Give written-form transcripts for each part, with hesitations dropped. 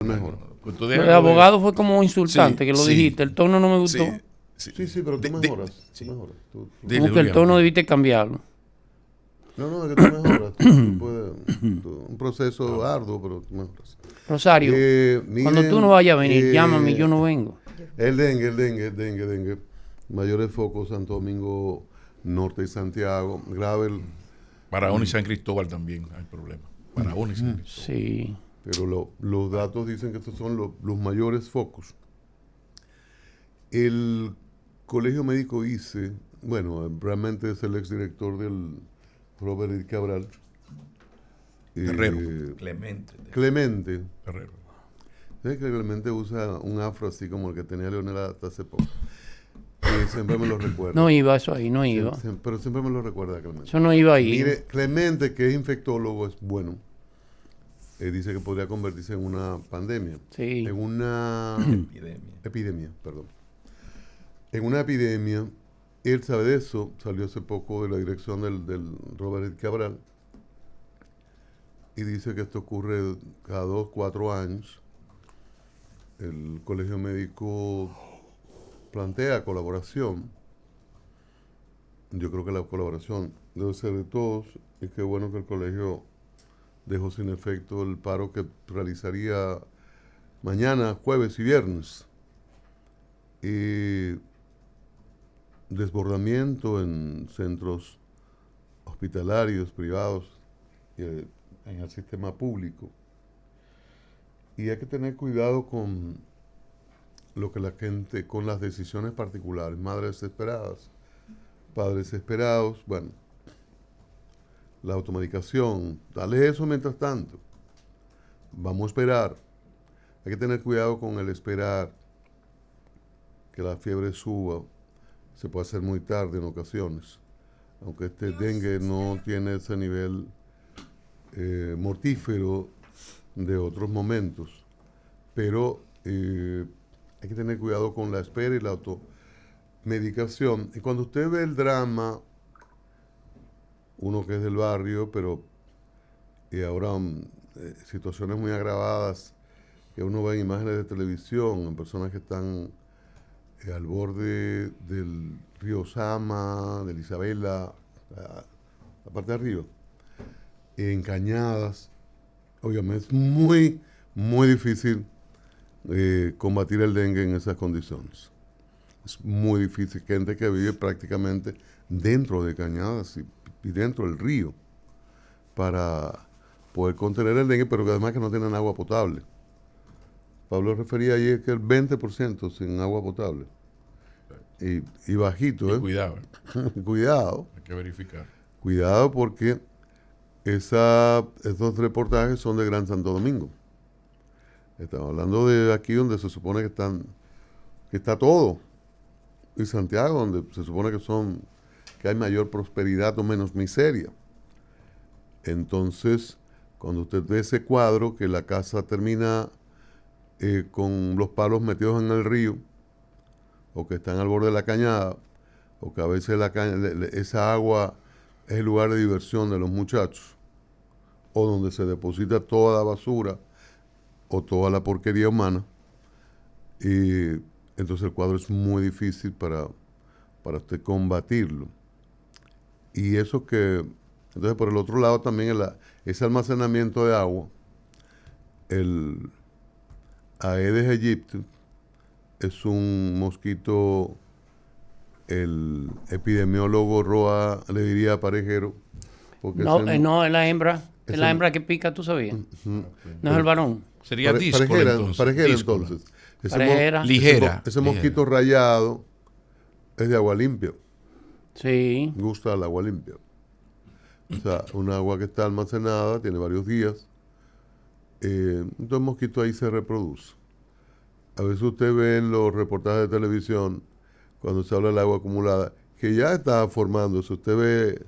mejora. Pues El abogado fue como insultante, que lo dijiste. El tono no me gustó. Sí, pero tú mejoras. Tú mejoras. Como que el tono debiste cambiarlo. No, es que tú mejoras. Tú puedes, un proceso arduo, pero tú mejoras. Rosario, cuando tú no vayas a venir, llámame, yo no vengo. El dengue. Mayores focos, Santo Domingo Norte y Santiago. Grave. Barahona y San Cristóbal también hay problemas. Barahona y San Cristóbal. Sí. Pero los datos dicen que estos son los mayores focos. El Colegio Médico ICE, bueno, realmente es el exdirector del Robert Cabral. Guerrero. Clemente. Guerrero. ¿Sabes que Clemente usa un afro así como el que tenía Leonel hasta hace poco? Siempre me lo recuerda. No iba eso ahí, no iba. Pero siempre me lo recuerda Clemente. Eso no iba ahí. Mire, Clemente, que es infectólogo, es bueno. Dice que podría convertirse en una pandemia. Sí. En una epidemia. En una epidemia, él sabe de eso, salió hace poco de la dirección del Robert Cabral y dice que esto ocurre cada 2-4 años. El Colegio Médico plantea colaboración. Yo creo que la colaboración debe ser de todos y qué bueno que el colegio dejó sin efecto el paro que realizaría mañana, jueves y viernes. Y desbordamiento en centros hospitalarios, privados, en el sistema público. Y hay que tener cuidado con lo que la gente, con las decisiones particulares, madres desesperadas, padres desesperados, bueno, la automedicación, dale eso mientras tanto. Vamos a esperar. Hay que tener cuidado con el esperar que la fiebre suba. Se puede hacer muy tarde en ocasiones. Aunque este dengue no tiene ese nivel mortífero de otros momentos. Pero hay que tener cuidado con la espera y la automedicación. Y cuando usted ve el drama, uno que es del barrio, pero ahora situaciones muy agravadas, que uno ve en imágenes de televisión, en personas que están al borde del río Sama, de Isabela, la parte de arriba, en cañadas. Óigame, es muy, muy difícil combatir el dengue en esas condiciones. Es muy difícil. Gente que vive prácticamente dentro de cañadas y dentro del río para poder contener el dengue, pero que además que no tienen agua potable. Pablo refería ayer que el 20% sin agua potable. Y bajito, y cuidado. Cuidado. Hay que verificar. Cuidado porque esos reportajes son de Gran Santo Domingo. Estamos hablando de aquí donde se supone que está todo. Y Santiago, donde se supone que hay mayor prosperidad o menos miseria. Entonces, cuando usted ve ese cuadro, que la casa termina con los palos metidos en el río, o que están al borde de la cañada, o que a veces esa agua es el lugar de diversión de los muchachos, o donde se deposita toda la basura o toda la porquería humana, y entonces el cuadro es muy difícil para usted combatirlo. Y eso entonces por el otro lado también ese almacenamiento de agua, el Aedes aegypti es un mosquito, el epidemiólogo Roa le diría aparejero. No, es la hembra. Es la hembra que pica, ¿tú sabías? No es el varón. Sería parejera entonces. Ligera. Ese mosquito rayado es de agua limpia. Sí. Gusta el agua limpia. O sea, un agua que está almacenada, tiene varios días. Entonces el mosquito ahí se reproduce. A veces usted ve en los reportajes de televisión, cuando se habla del agua acumulada, que ya está formándose. Usted ve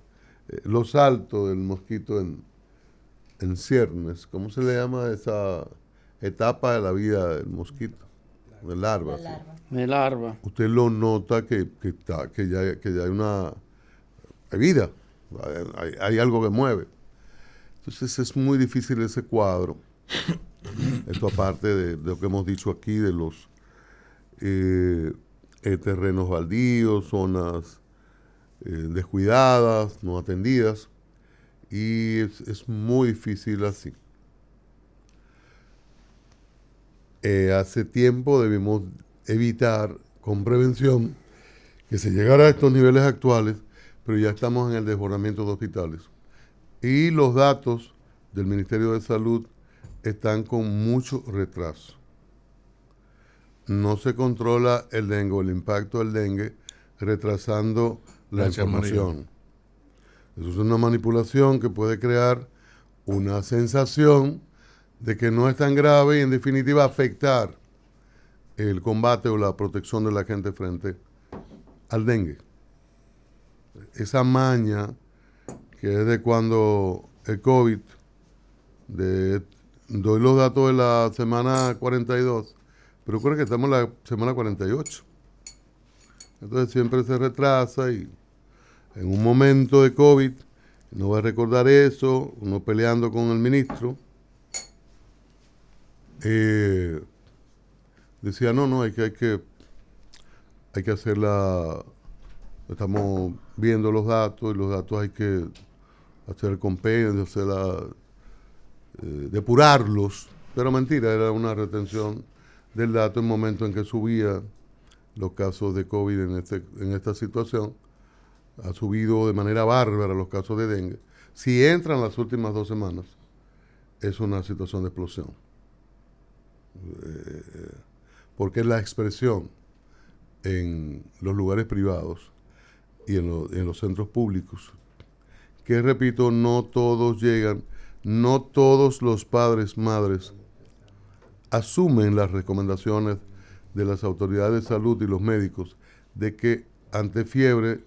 los saltos del mosquito en ciernes. ¿Cómo se le llama esa etapa de la vida del mosquito? De larva. De larva. Usted lo nota que ya hay una vida, hay algo que mueve. Entonces es muy difícil ese cuadro. Esto aparte de lo que hemos dicho aquí, de los terrenos baldíos, zonas descuidadas, no atendidas, y es muy difícil así. Hace tiempo debimos evitar con prevención que se llegara a estos niveles actuales, pero ya estamos en el desbordamiento de hospitales. Y los datos del Ministerio de Salud están con mucho retraso. No se controla el dengue o el impacto del dengue retrasando la información. Eso es una manipulación que puede crear una sensación de que no es tan grave y en definitiva afectar el combate o la protección de la gente frente al dengue. Esa maña que es de cuando el COVID, doy los datos de la semana 42, pero creo que estamos en la semana 48. Entonces siempre se retrasa y en un momento de COVID, no voy a recordar eso, uno peleando con el ministro, decía, no, hay que hacerla, estamos viendo los datos y los datos hay que hacer compendio, depurarlos, pero mentira, era una retención del dato en el momento en que subía los casos de COVID en esta situación. Ha subido de manera bárbara los casos de dengue. Si entran las últimas 2 semanas, es una situación de explosión. Porque es la expresión en los lugares privados y en los centros públicos, que repito, no todos llegan, no todos los padres, madres, asumen las recomendaciones de las autoridades de salud y los médicos de que ante fiebre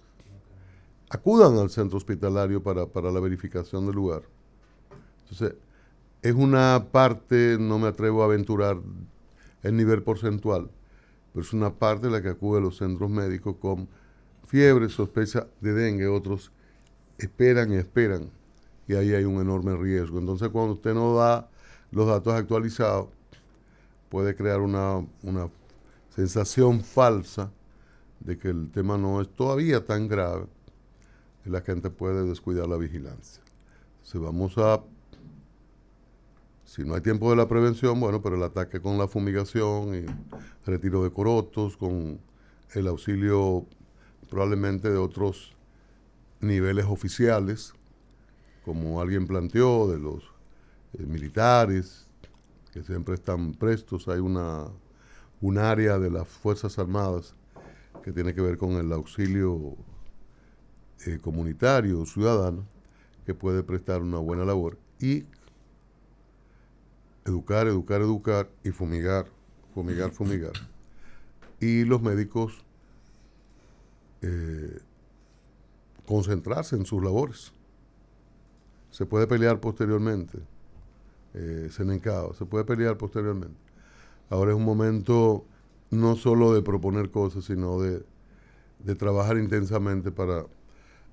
acudan al centro hospitalario para la verificación del lugar. Entonces, es una parte, no me atrevo a aventurar el nivel porcentual, pero es una parte de la que acude a los centros médicos con fiebre, sospecha de dengue, otros esperan, y ahí hay un enorme riesgo. Entonces, cuando usted no da los datos actualizados, puede crear una sensación falsa de que el tema no es todavía tan grave y la gente puede descuidar la vigilancia. Entonces si no hay tiempo de la prevención, bueno, pero el ataque con la fumigación y retiro de corotos, con el auxilio probablemente de otros niveles oficiales, como alguien planteó, de los militares, que siempre están prestos. Hay un área de las Fuerzas Armadas que tiene que ver con el auxilio comunitario, ciudadano, que puede prestar una buena labor. Y educar y fumigar. Y los médicos concentrarse en sus labores. Se puede pelear posteriormente. Se puede pelear posteriormente. Ahora es un momento no solo de proponer cosas, sino de trabajar intensamente para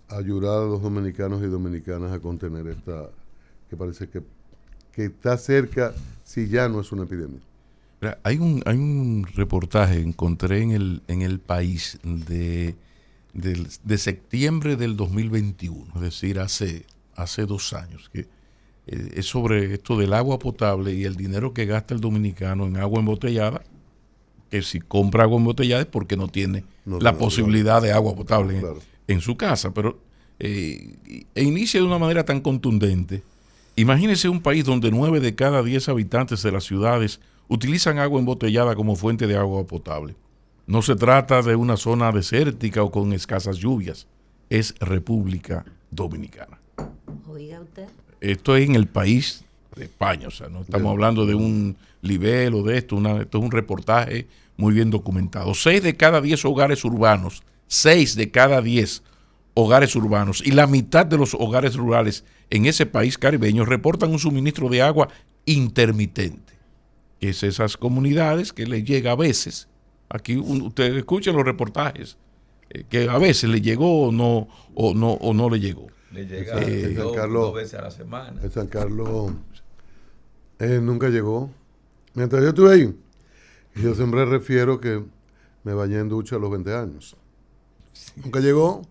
ayudar a los dominicanos y dominicanas a contener esta, que parece que está cerca, si ya no es una epidemia. Hay un reportaje, encontré en el País de septiembre del 2021, es decir, hace 2 años, que es sobre esto del agua potable y el dinero que gasta el dominicano en agua embotellada, que si compra agua embotellada es porque no tiene la posibilidad de agua potable en su casa, pero inicia de una manera tan contundente. Imagínese un país donde 9 de cada 10 habitantes de las ciudades utilizan agua embotellada como fuente de agua potable. No se trata de una zona desértica o con escasas lluvias, es República Dominicana. Oiga usted. Esto es en el País de España, o sea, no estamos hablando de un nivel o de esto, esto es un reportaje muy bien documentado. 6 de cada 10 hogares urbanos, 6 de cada 10 hogares urbanos y la mitad de los hogares rurales en ese país caribeño reportan un suministro de agua intermitente. Es esas comunidades que les llega a veces, aquí ustedes escuchan los reportajes, que a veces le llegó o no le llegó. Le llega 2 veces a la semana. En San Carlos Nunca llegó. Mientras yo estuve ahí, yo siempre refiero que me bañé en ducha a los 20 años. Nunca llegó.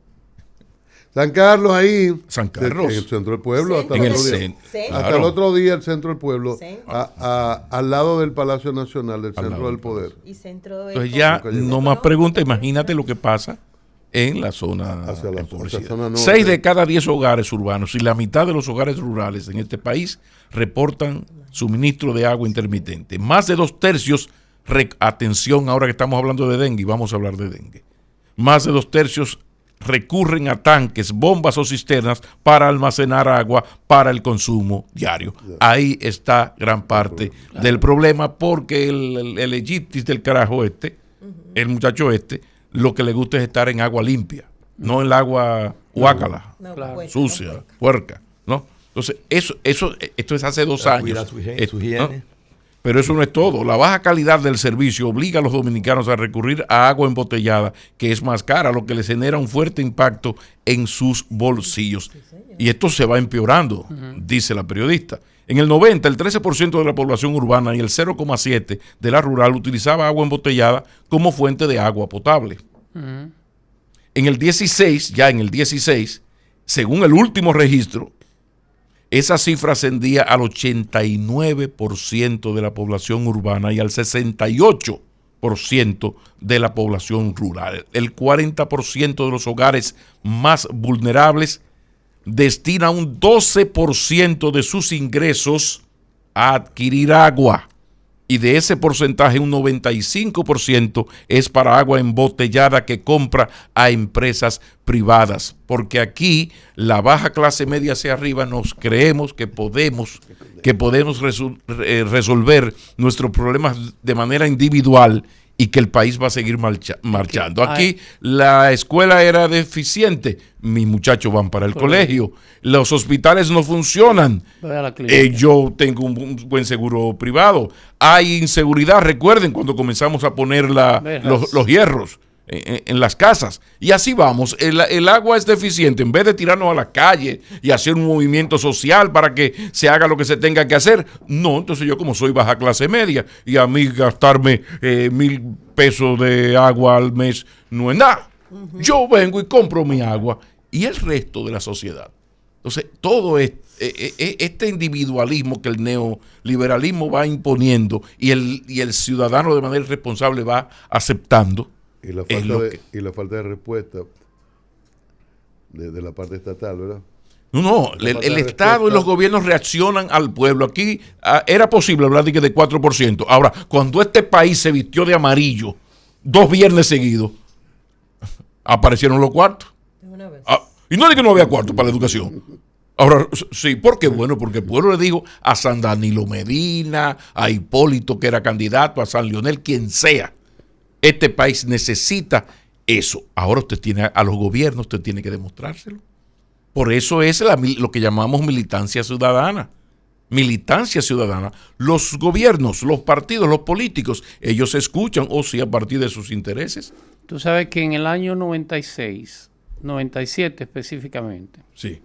San Carlos ahí. San Carlos. En el centro del pueblo. Centro. Hasta, En el el otro día. centro. Hasta el otro día el centro del pueblo. Centro. Al lado del Palacio Nacional, del Al centro lado del del poder. Y centro Entonces ya Nunca llegó. no más preguntas. Imagínate lo que pasa en la zona Hacia la empobrecida. zona norte. 6 de cada 10 hogares urbanos y la mitad de los hogares rurales en este país reportan suministro de agua intermitente. Más de 2/3, atención ahora que estamos hablando de dengue, y vamos a hablar de dengue. Más de 2/3 recurren a tanques, bombas o cisternas para almacenar agua para el consumo diario. Ahí está gran parte del problema, porque el egiptis del carajo el muchacho lo que le gusta es estar en agua limpia, no en el agua guácala, sucia, puerca, ¿no? Entonces, esto es hace 2 años. Cuida su higiene. ¿no? Pero eso no es todo. La baja calidad del servicio obliga a los dominicanos a recurrir a agua embotellada, que es más cara, lo que les genera un fuerte impacto en sus bolsillos. Y esto se va empeorando, dice la periodista. En el 90, el 13% de la población urbana y el 0,7% de la rural utilizaba agua embotellada como fuente de agua potable. En el 16, según el último registro, esa cifra ascendía al 89% de la población urbana y al 68% de la población rural. El 40% de los hogares más vulnerables destina un 12% de sus ingresos a adquirir agua. Y de ese porcentaje, un 95% es para agua embotellada que compra a empresas privadas. Porque aquí, la baja clase media hacia arriba, nos creemos que podemos resolver nuestros problemas de manera individual y que el país va a seguir marchando. Aquí la escuela era deficiente, mis muchachos van para el colegio, los hospitales no funcionan, yo tengo un buen seguro privado, hay inseguridad, recuerden cuando comenzamos a poner los hierros en las casas, y así vamos. El agua es deficiente. En vez de tirarnos a la calle y hacer un movimiento social para que se haga lo que se tenga que hacer, no. Entonces yo, como soy baja clase media, y a mí gastarme 1,000 pesos de agua al mes no es nada, yo vengo y compro mi agua, y el resto de la sociedad. Entonces todo este individualismo que el neoliberalismo va imponiendo y el ciudadano de manera irresponsable va aceptando. Y la falta de respuesta de la parte estatal, ¿verdad? No, el Estado y los gobiernos reaccionan al pueblo. Aquí era posible hablar de 4%. Ahora, cuando este país se vistió de amarillo 2 viernes seguidos, aparecieron los cuartos. Y no es que no había cuartos para la educación. Ahora, sí, ¿por qué? Bueno, porque el pueblo le dijo a San Danilo Medina, a Hipólito, que era candidato, a San Leonel, quien sea. Este país necesita eso. Ahora a los gobiernos usted tiene que demostrárselo. Por eso es lo que llamamos militancia ciudadana. Militancia ciudadana. Los gobiernos, los partidos, los políticos, ellos escuchan, o sí, a partir de sus intereses. Tú sabes que en el año 96, 97 específicamente, sí,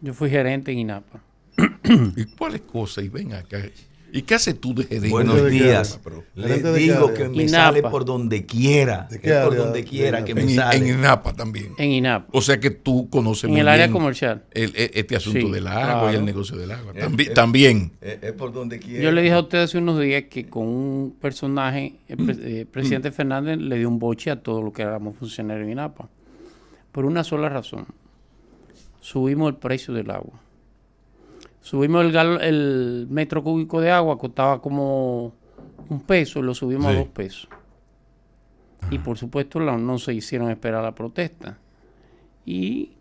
yo fui gerente en INAPA. ¿Y cuáles cosas? Y ven acá. ¿Y qué haces tú de gerente? Buenos días. Les digo que me INAPA. sale por donde quiera. Por donde quiera que me sale. En INAPA también. En INAPA. O sea que tú conoces en muy el bien área comercial. Este asunto Sí, del agua, claro. y el negocio del agua. También. Es por donde quiera. Yo le dije a usted hace unos días que con un personaje, el presidente Fernández le dio un boche a todo lo que éramos funcionarios en INAPA. Por una sola razón. Subimos el precio del agua. Subimos el metro cúbico de agua, costaba como $1, y lo subimos Sí. a $2. Y por supuesto no se hicieron esperar la protesta. Y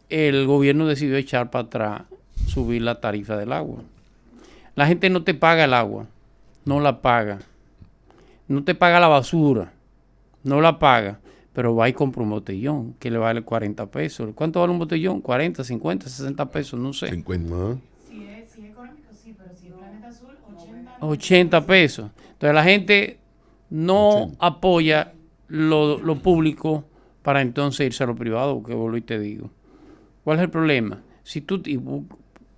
el gobierno decidió echar para atrás, subir la tarifa del agua. La gente no te paga el agua, no la paga. No te paga la basura, no la paga. Pero va y compra un botellón que le vale 40 pesos. ¿Cuánto vale un botellón? 40, 50, 60 pesos, no sé. 50. ¿No? Si es económico, sí, pero si es Planeta Azul, 80 pesos. Entonces la gente no apoya lo público para entonces irse a lo privado, porque vuelvo y te digo. ¿Cuál es el problema? Si tú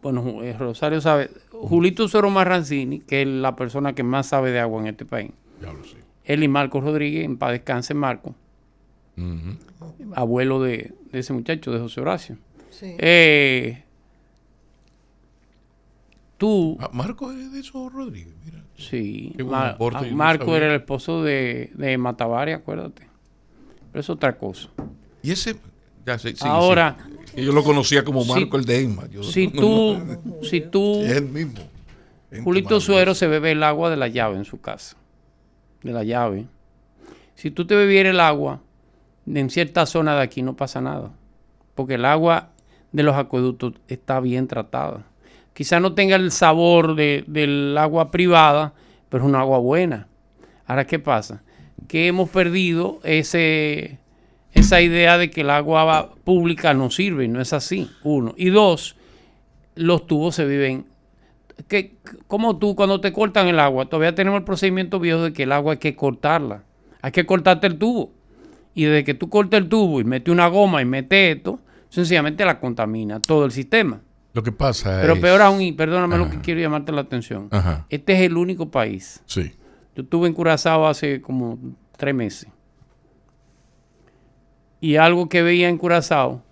bueno, Rosario sabe, Julito Suero Marrancini, que es la persona que más sabe de agua en este país. Ya lo sé. Él y Marco Rodríguez, en paz descanse Marco, abuelo de ese muchacho, de José Horacio. Sí. Marco es de esos Rodríguez, mira. Sí, Qué buen aporte, yo no Marco sabía. era el esposo de Matavari, acuérdate. Pero es otra cosa. Y ese, ya sé, sí, Ahora, sí. Yo lo conocía como si- Marco el de Inma. si tú, Es el mismo. Julito Suero se bebe el agua de la llave en su casa. De la llave. Si tú te bebieras el agua, en cierta zona de aquí no pasa nada. Porque el agua de los acueductos está bien tratada. Quizá no tenga el sabor del agua privada, pero es una agua buena. Ahora, ¿qué pasa? Que hemos perdido esa idea de que el agua pública no sirve, y no es así, uno. Y dos, los tubos se viven. Como tú, cuando te cortan el agua, todavía tenemos el procedimiento viejo de que el agua hay que cortarla. Hay que cortarte el tubo. Y desde que tú cortas el tubo y metes una goma y metes esto, sencillamente la contamina todo el sistema. Lo que pasa Pero es... peor aún, y perdóname lo que quiero llamarte la atención. Ajá. Este es el único país. Sí. Yo estuve en Curazao hace como 3 meses. Y algo que veía en Curazao,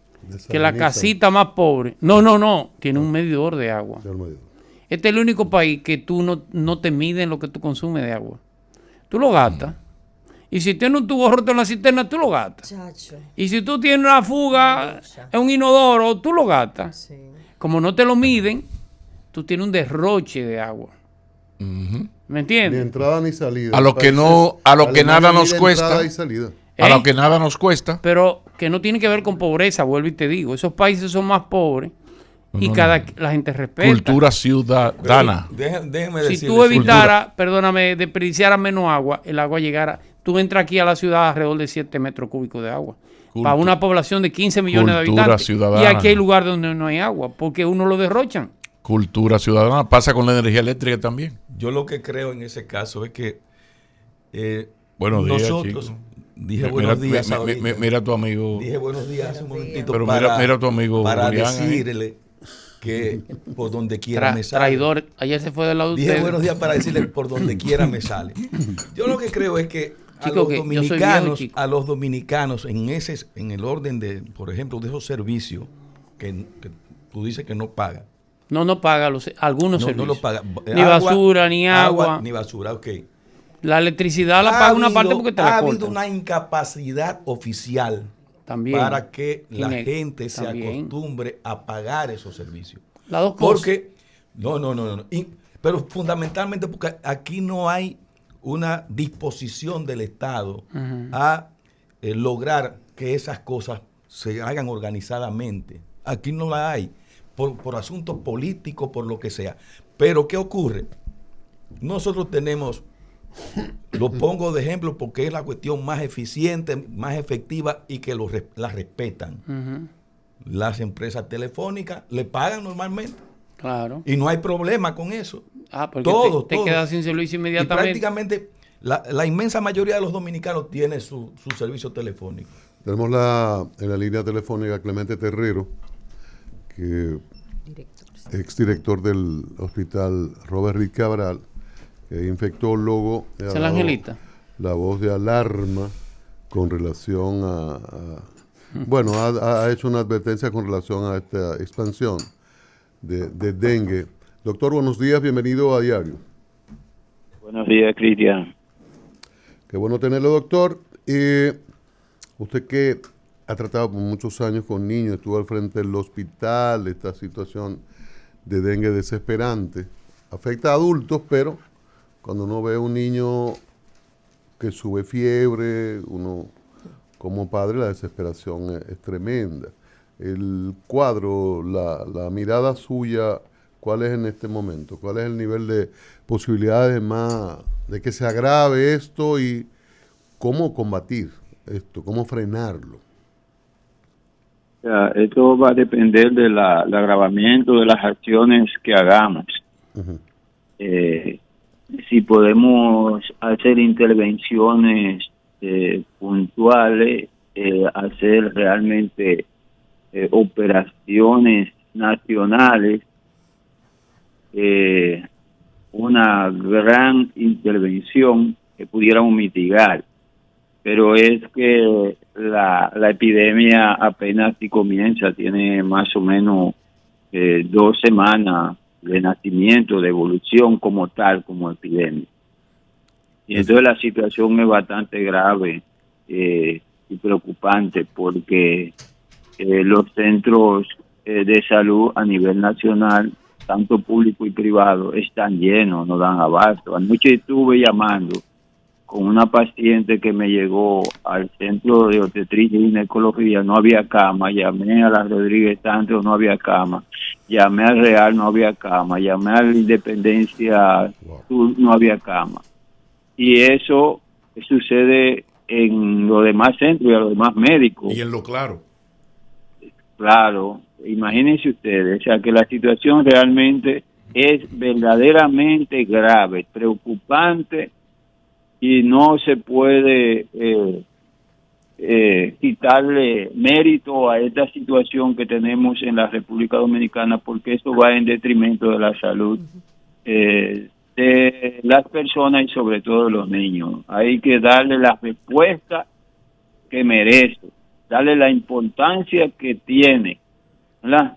que la casita más pobre, no, tiene un medidor de agua. Este es el único país que tú no te miden lo que tú consumes de agua. Tú lo gastas. Y si tienes un tubo roto en la cisterna, tú lo gastas. Chacho. Y si tú tienes una fuga en un inodoro, tú lo gastas. Sí. Como no te lo miden, tú tienes un derroche de agua. ¿Me Ni entiendes? entrada ni salida. A lo que nada nos cuesta. Entrada y salida. A lo que nada nos cuesta. Pero que no tiene que ver con pobreza, vuelvo y te digo. Esos países son más pobres y la gente respeta. Cultura ciudadana. Déjeme Si decirle, tú evitaras, perdóname, desperdiciaras menos agua, el agua llegara. Tú entras aquí a la ciudad alrededor de 7 metros cúbicos de agua. Para una población de 15 millones de Cultura habitantes. ciudadana. Y aquí hay lugares donde no hay agua, porque uno lo derrochan. Cultura ciudadana. Pasa con la energía eléctrica también. yo lo que creo en ese caso es que Buenos días, nosotros, chico. dije buenos días ahorita. Mira a tu amigo. Dije buenos días hace un momentito Pero mira a tu amigo para Julián ahí. decirle que por donde quiera me sale. Traidor. Ayer se fue del lado de Dije ustedes. buenos días para decirle por donde quiera me sale. Yo lo que creo es que Chico, que yo soy viejo, chico. a los dominicanos en el orden de, por ejemplo, de esos servicios que tú dices que no pagan. No paga algunos No servicios. lo paga. Ni basura, ni agua. Ni basura, ok. La electricidad la paga una parte porque te la Ha habido cortan. una incapacidad oficial También. para que la Ine- gente se también. acostumbre a pagar esos servicios. Las dos cosas. Porque, no. Pero fundamentalmente porque aquí no hay una disposición del Estado a lograr que esas cosas se hagan organizadamente. Aquí no la hay, por asuntos políticos, por lo que sea. Pero, ¿qué ocurre? Nosotros tenemos, lo pongo de ejemplo porque es la cuestión más eficiente, más efectiva y que la respetan. Las empresas telefónicas le pagan normalmente. Claro. Y no hay problema con eso. Porque te quedas sin servicio Y inmediatamente. prácticamente la inmensa mayoría de los dominicanos tiene su servicio telefónico. Tenemos en la línea telefónica Clemente Terrero, que exdirector del hospital Robert Reed Cabral, que es infectólogo. ¿Es el Angelita? La voz de alarma con relación bueno, ha hecho una advertencia con relación a esta expansión de dengue. Doctor, buenos días, bienvenido a Diario. Buenos días, Cristian. Qué bueno tenerlo, doctor. Usted que ha tratado por muchos años con niños, estuvo al frente del hospital, esta situación de dengue desesperante. Afecta a adultos, pero cuando uno ve a un niño que sube fiebre, uno como padre la desesperación es tremenda. El cuadro, la mirada suya, ¿cuál es en este momento? ¿Cuál es el nivel de posibilidades más de que se agrave esto y cómo combatir esto, cómo frenarlo? Esto va a depender del agravamiento de las acciones que hagamos. Uh-huh. Si podemos hacer intervenciones puntuales, hacer realmente operaciones nacionales una gran intervención que pudiéramos mitigar, pero es que la epidemia apenas si comienza, tiene más o menos 2 semanas de nacimiento, de evolución como tal, como epidemia. Y entonces la situación es bastante grave y preocupante, porque los centros de salud a nivel nacional, tanto público y privado, están llenos, no dan abasto. Anoche estuve llamando con una paciente que me llegó al centro de obstetricia y ginecología, no había cama. Llamé a la Rodríguez Santos, no había cama. Llamé al Real, no había cama. Llamé a la Independencia Sur, no había cama. Y eso sucede en los demás centros y a los demás médicos. Y en lo claro. Claro, imagínense ustedes, o sea que la situación realmente es verdaderamente grave, preocupante, y no se puede quitarle mérito a esta situación que tenemos en la República Dominicana, porque eso va en detrimento de la salud de las personas y sobre todo de los niños. Hay que darle la respuesta que merece, darle la importancia que tiene, ¿verdad?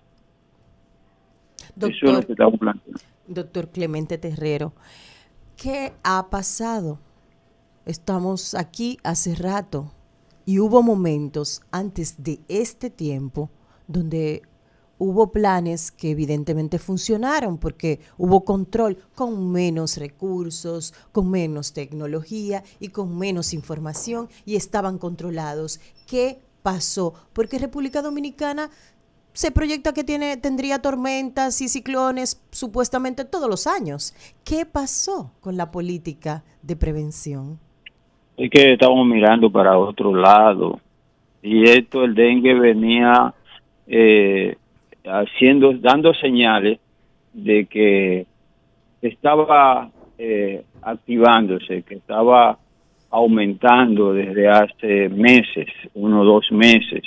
Doctor, eso es lo que estamos planteando. Doctor Clemente Terrero, ¿qué ha pasado? Estamos aquí hace rato y hubo momentos antes de este tiempo donde hubo planes que evidentemente funcionaron porque hubo control con menos recursos, con menos tecnología y con menos información, y estaban controlados. ¿Qué pasó? Porque República Dominicana se proyecta que tendría tormentas y ciclones supuestamente todos los años. ¿Qué pasó con la política de prevención? Es que estamos mirando para otro lado, y el dengue venía dando señales de que estaba activándose, que estaba aumentando desde hace meses, 1 o 2 meses,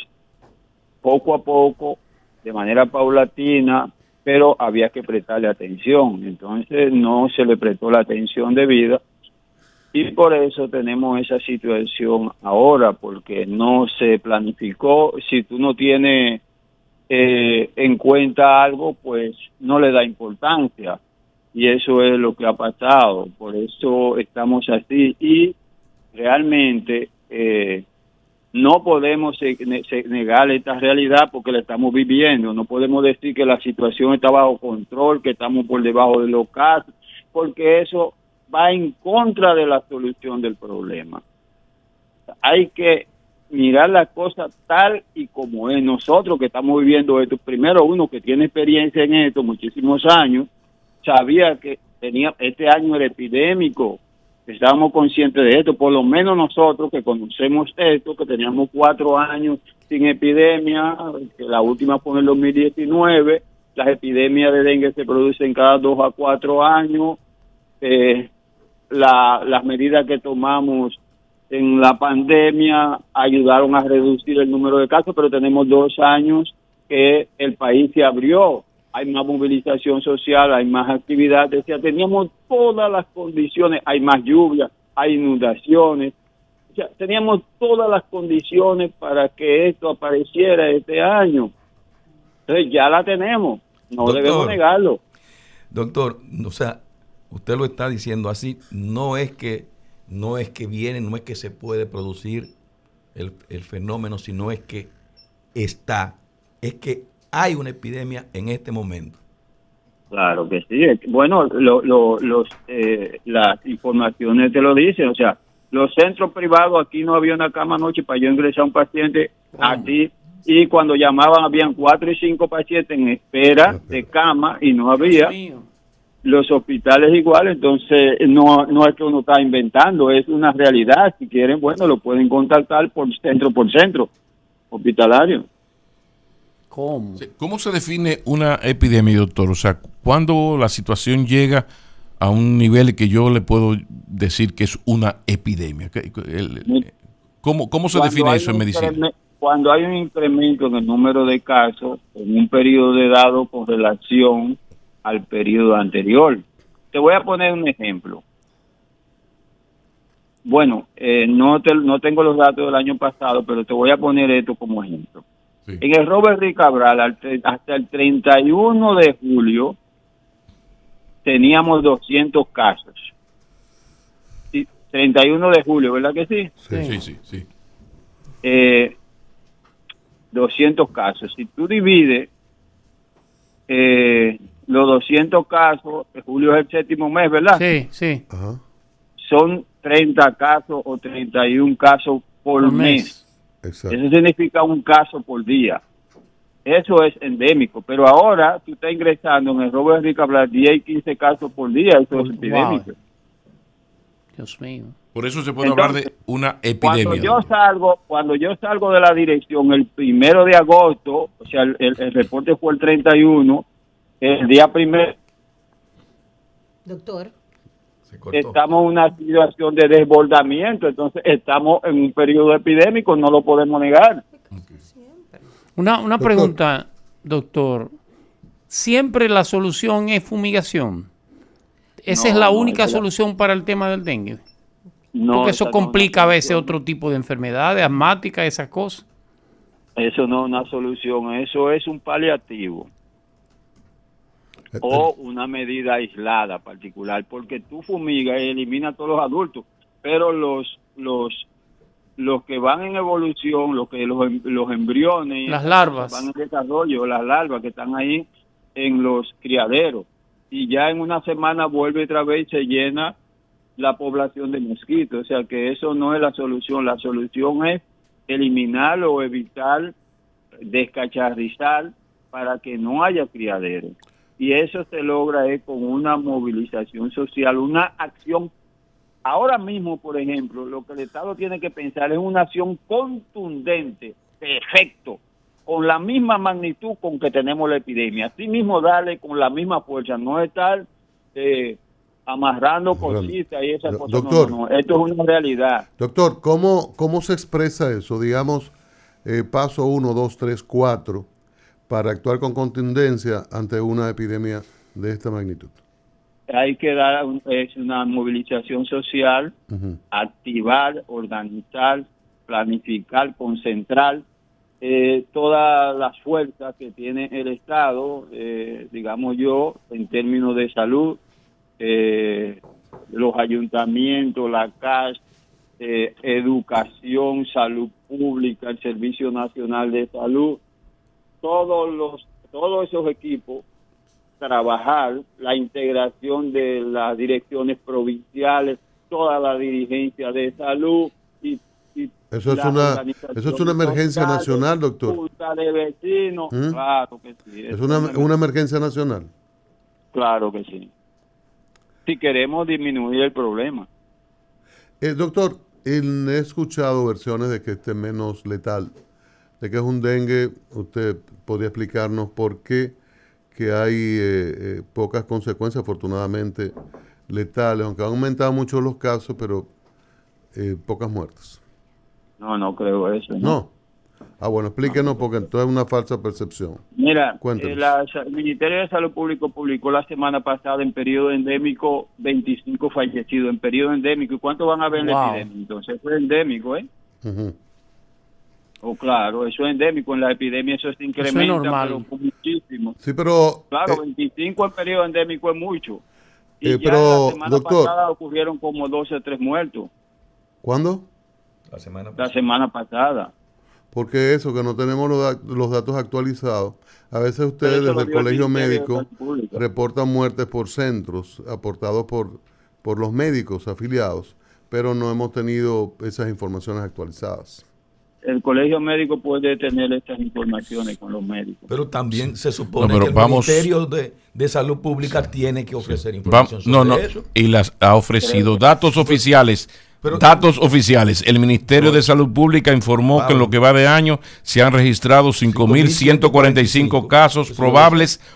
poco a poco, de manera paulatina, pero había que prestarle atención. Entonces no se le prestó la atención debida, y por eso tenemos esa situación ahora, porque no se planificó. Si tú no tienes en cuenta algo, pues no le da importancia, y eso es lo que ha pasado. Por eso estamos así, y realmente no podemos negar esta realidad porque la estamos viviendo. No podemos decir que la situación está bajo control, que estamos por debajo de los casos, porque eso va en contra de la solución del problema. Hay que mirar las cosas tal y como es. Nosotros que estamos viviendo esto, primero uno que tiene experiencia en esto, muchísimos años, sabía que este año era epidémico, estábamos conscientes de esto, por lo menos nosotros que conocemos esto, que teníamos 4 años sin epidemia, que la última fue en el 2019, las epidemias de dengue se producen cada 2 a 4 años, las medidas que tomamos en la pandemia ayudaron a reducir el número de casos, pero tenemos 2 años que el país se abrió, hay más movilización social, hay más actividades, o sea, teníamos todas las condiciones, hay más lluvia, hay inundaciones, o sea, teníamos todas las condiciones para que esto apareciera este año. Entonces ya la tenemos, no debemos negarlo. Doctor, o sea, usted lo está diciendo así, no es que viene, no es que se puede producir el fenómeno, sino es que es que hay una epidemia en este momento. Claro que sí. Bueno, las informaciones te lo dicen. O sea, los centros privados, aquí no había una cama anoche para yo ingresar a un paciente aquí, y cuando llamaban habían 4 y 5 pacientes en espera de cama y no había. Los hospitales igual. Entonces no es que uno está inventando, es una realidad. Si quieren, bueno, lo pueden contactar por centro hospitalario. ¿Cómo se define una epidemia, doctor? O sea, ¿cuándo la situación llega a un nivel que yo le puedo decir que es una epidemia? ¿Cómo se define eso en medicina? Cuando hay un incremento en el número de casos en un periodo de dado con relación al periodo anterior. Te voy a poner un ejemplo. Bueno, no tengo los datos del año pasado, pero te voy a poner esto como ejemplo. Sí. En el Robert Reed Cabral, hasta el 31 de julio, teníamos 200 casos. Sí, 31 de julio, ¿verdad que sí? Sí. 200 casos. Si tú divides los 200 casos, julio es el 7º mes, ¿verdad? Sí. Ajá. Son 30 casos o 31 casos por mes. Exacto. Eso significa un caso por día. Eso es endémico. Pero ahora tú estás ingresando en el Robert Reed Cabral 10 y 15 casos por día. Eso es epidémico. Dios mío. Por eso se puede hablar de una epidemia. Cuando yo salgo de la dirección el 1 de agosto, o sea, el reporte fue el 31, el día primero Doctor. estamos en una situación de desbordamiento, entonces estamos en un periodo epidémico, no lo podemos negar. Una pregunta, doctor. ¿Siempre la solución es fumigación? ¿Esa es la única solución para el tema del dengue? No, Porque eso esa no es complica una a veces solución. otro tipo de enfermedades, asmáticas, esas cosas. Eso no es una solución, eso es un paliativo o una medida aislada particular, porque tú fumigas y eliminas a todos los adultos, pero los que van en evolución, los embriones, Las larvas. van en desarrollo, las larvas que están ahí en los criaderos, y ya en una semana vuelve otra vez y se llena la población de mosquitos. O sea que eso no es la solución es eliminar o evitar, descacharrizar para que no haya criadero. Y eso se logra con una movilización social, una acción. Ahora mismo, por ejemplo, lo que el Estado tiene que pensar es una acción contundente, de efecto, con la misma magnitud con que tenemos la epidemia. Así mismo darle con la misma fuerza, no estar amarrando cositas y esas cosas. Doctor, no, esto es una realidad. Doctor, ¿cómo se expresa eso? Digamos, paso 1, 2, 3, 4, para actuar con contundencia ante una epidemia de esta magnitud. Hay que dar una movilización social, activar, organizar, planificar, concentrar todas las fuerzas que tiene el Estado, digamos yo, en términos de salud, los ayuntamientos, la CAS, educación, salud pública, el Servicio Nacional de Salud, todos esos equipos, trabajar la integración de las direcciones provinciales, toda la dirigencia de salud y eso es una emergencia nacional, doctor. Junta de vecinos, claro que sí. Es una emergencia nacional. Claro que sí. Si queremos disminuir el problema. Doctor, he escuchado versiones de que esté menos letal, de que es un dengue. ¿Usted podría explicarnos por qué que hay pocas consecuencias, afortunadamente, letales, aunque han aumentado mucho los casos, pero pocas muertes? No creo eso. No. Ah, bueno, explíquenos, porque entonces es una falsa percepción. Mira, Cuéntenos. el Ministerio de Salud Pública publicó la semana pasada en periodo endémico 25 fallecidos en periodo endémico. ¿Y cuántos van a haber en la epidemia? Entonces fue endémico, ¿eh? Claro, eso es endémico. En la epidemia eso se incrementa, eso es normal. pero muchísimo. Sí, pero... Claro, 25 en periodo endémico es mucho. Y ya pero, la semana doctor, pasada ocurrieron como 12 o 3 muertos. ¿Cuándo? La semana pasada. Porque eso, que no tenemos los datos actualizados. A veces ustedes Pero eso desde el lo dio el Colegio Ministerio de Médico Salud Pública. reportan muertes por centros aportados por los médicos afiliados, pero no hemos tenido esas informaciones actualizadas. El Colegio Médico puede tener estas informaciones con los médicos. Pero también se supone que el Ministerio de Salud Pública tiene que ofrecer información sobre eso. Y las ha ofrecido datos oficiales. Datos oficiales. El Ministerio de Salud Pública informó que en lo que va de año se han registrado 5.145 casos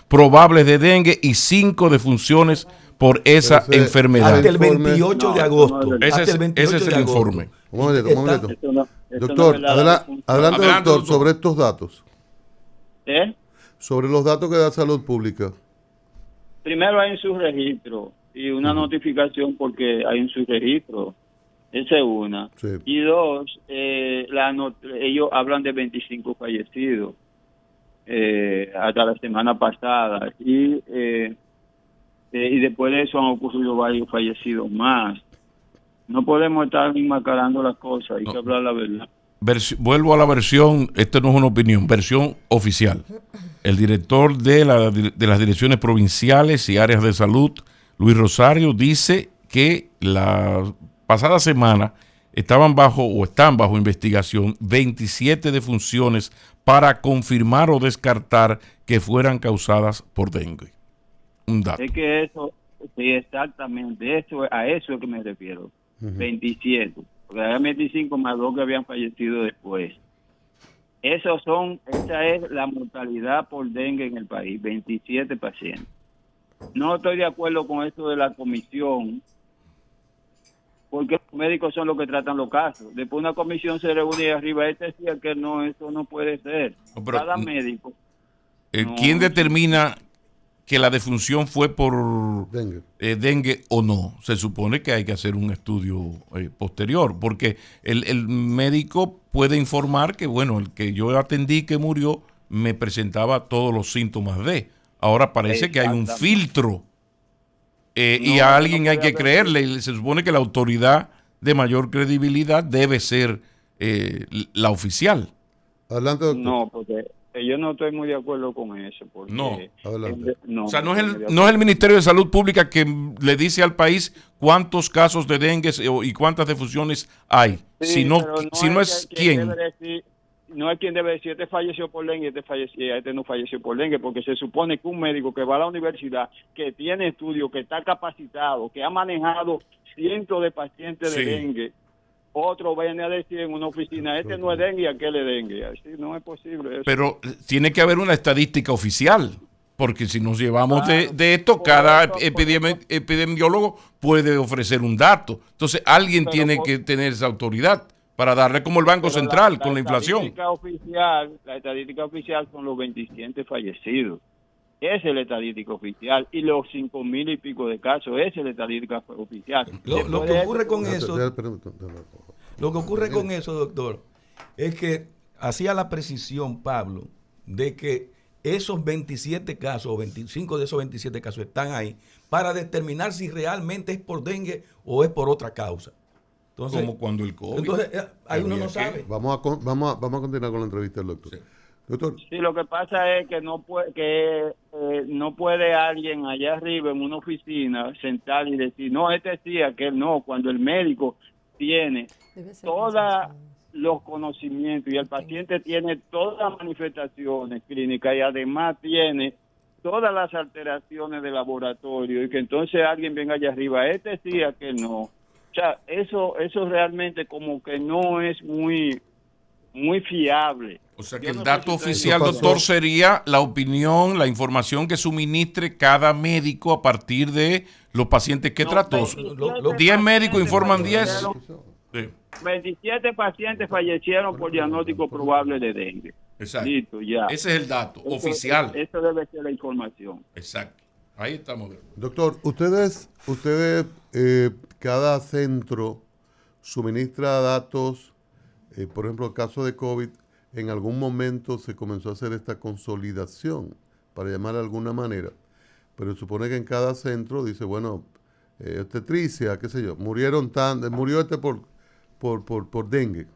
probables de dengue y 5 defunciones por esa enfermedad. Hasta el 28 de agosto. Ese es el informe. Un momento. Doctor, adelante, doctor, sobre estos datos. Sobre los datos que da Salud Pública. primero hay un subregistro y una notificación porque hay un subregistro. Esa es una. Sí. Y dos, ellos hablan de 25 fallecidos hasta la semana pasada. Y después de eso han ocurrido varios fallecidos más. No podemos estar enmascarando las cosas, hay que hablar la verdad. Vuelvo a la versión, esta no es una opinión, versión oficial. El director de las direcciones provinciales y áreas de salud, Luis Rosario, dice que la pasada semana están bajo investigación 27 defunciones para confirmar o descartar que fueran causadas por dengue. Un dato. Es que eso, sí, exactamente, a eso es que me refiero. 27, porque había 25 más 2 que habían fallecido después. Esa es la mortalidad por dengue en el país, 27 pacientes. No estoy de acuerdo con esto de la comisión, porque los médicos son los que tratan los casos. Después una comisión se reúne y arriba decía que no, eso no puede ser. No, pero, cada médico. ¿Quién determina que la defunción fue por dengue o no? Se supone que hay que hacer un estudio posterior, porque el médico puede informar que, bueno, el que yo atendí que murió me presentaba todos los síntomas de. Ahora parece que hay un filtro y a alguien hay que creerle. Se supone que la autoridad de mayor credibilidad debe ser la oficial. Adelante, doctor. No, porque yo no estoy muy de acuerdo con eso. Porque no. No, o sea, no es el Ministerio de Salud Pública que le dice al país cuántos casos de dengue y cuántas defunciones hay, sí, sino es quién. No es quien debe decir, este falleció por dengue, este no falleció por dengue, porque se supone que un médico que va a la universidad, que tiene estudios, que está capacitado, que ha manejado cientos de pacientes de dengue, otro viene a decir en una oficina, este no es dengue y aquel es dengue. Así no es posible eso. Pero tiene que haber una estadística oficial, porque si nos llevamos de esto, cada epidemiólogo puede ofrecer un dato. Entonces alguien tiene que tener esa autoridad para darle, como el Banco Central con la inflación. La estadística oficial son los 27 fallecidos. Esa es la estadística oficial. Y los 5,000 y pico de casos, esa es la estadística oficial. Lo que ocurre con eso, doctor, es que hacía la precisión, Pablo, de que esos 27 casos, o 25 de esos 27 casos están ahí para determinar si realmente es por dengue o es por otra causa. Entonces, como cuando el COVID. Entonces, ahí uno no sabe. Vamos a continuar con la entrevista del doctor. Sí. Doctor. Sí, lo que pasa es que no puede alguien allá arriba en una oficina sentar y decir, no, sí, aquel no, cuando el médico tiene todos los conocimientos y el paciente tiene todas las manifestaciones clínicas y además tiene todas las alteraciones de laboratorio, y que entonces alguien venga allá arriba, sí, aquel no. O sea, eso realmente como que no es muy fiable. O sea, que el dato oficial, doctor, sería la opinión, la información que suministre cada médico a partir de los pacientes que trató. 10 médicos informan 10. 27 pacientes fallecieron por diagnóstico probable de dengue. Exacto. Listo, ya. Ese es el dato oficial. Eso debe ser la información. Exacto. Ahí estamos. Doctor, ustedes cada centro suministra datos, por ejemplo, el caso de COVID, en algún momento se comenzó a hacer esta consolidación, para llamar de alguna manera, pero supone que en cada centro dice, bueno, obstetricia, qué sé yo, murió por dengue.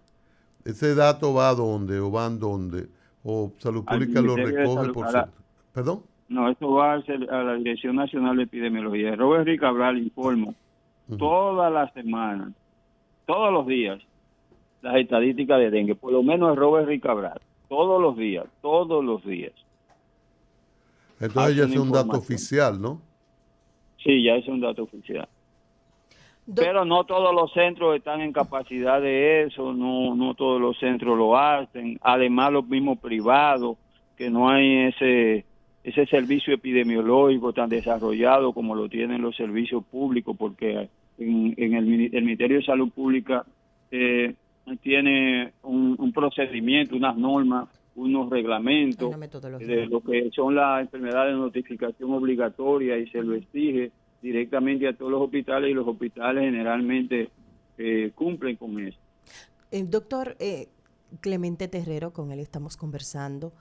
¿Ese dato va a dónde o van dónde? ¿O Salud Pública lo recoge por centro? ¿Perdón? No, esto va a la Dirección Nacional de Epidemiología. Robert Rick Cabral informa toda la semana, todos los días, las estadísticas de dengue, por lo menos es Robert Rick Cabral, todos los días. Entonces ya es un dato oficial, ¿no? Sí, ya es un dato oficial. Pero no todos los centros están en capacidad de eso, no todos los centros lo hacen, además los mismos privados, que no hay ese servicio epidemiológico tan desarrollado como lo tienen los servicios públicos, porque en el Ministerio de Salud Pública tiene un procedimiento, unas normas unos reglamentos Una metodología. de lo que son las enfermedades de notificación obligatoria y se lo exige directamente a todos los hospitales y los hospitales generalmente cumplen con eso. Doctor Clemente Terrero, con él estamos conversando.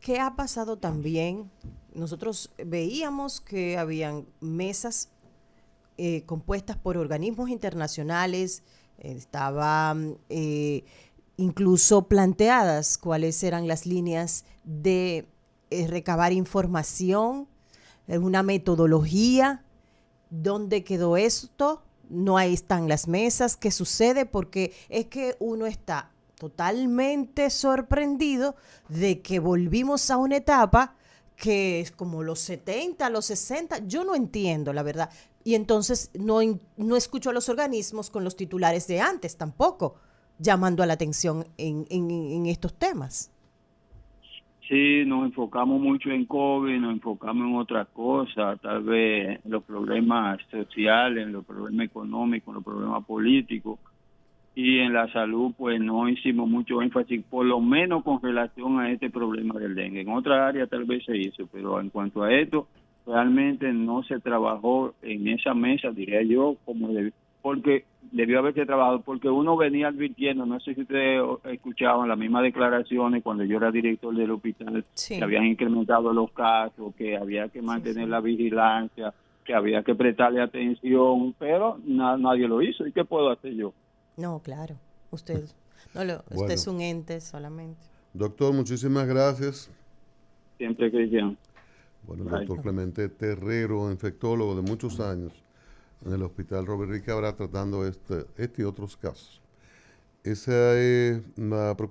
¿Qué ha pasado también? Nosotros veíamos que habían mesas compuestas por organismos internacionales, estaban incluso planteadas cuáles eran las líneas de recabar información, una metodología. ¿Dónde quedó esto? No ahí están las mesas. ¿Qué sucede? Porque es que uno está totalmente sorprendido de que volvimos a una etapa que es como los 70, los 60. Yo no entiendo, la verdad. Y entonces no escucho a los organismos con los titulares de antes tampoco, llamando a la atención en estos temas. Sí, nos enfocamos mucho en COVID, nos enfocamos en otras cosas, tal vez en los problemas sociales, en los problemas económicos, en los problemas políticos, y en la salud pues no hicimos mucho énfasis, por lo menos con relación a este problema del dengue. En otra área tal vez se hizo, pero en cuanto a esto, realmente no se trabajó en esa mesa, diría yo, como porque debió haberse trabajado, porque uno venía advirtiendo, no sé si ustedes escuchaban las mismas declaraciones cuando yo era director del hospital, Sí. que habían incrementado los casos, que había que mantener la vigilancia, que había que prestarle atención, pero nadie lo hizo. ¿Y qué puedo hacer yo? No, claro. Usted usted Bueno. es un ente solamente. Doctor, muchísimas gracias. Siempre, Cristian. Bueno, el Bye. doctor Clemente Terrero, infectólogo de muchos años en el Hospital Robert Rick Cabral, tratando este y otros casos. Esa es la preocupación.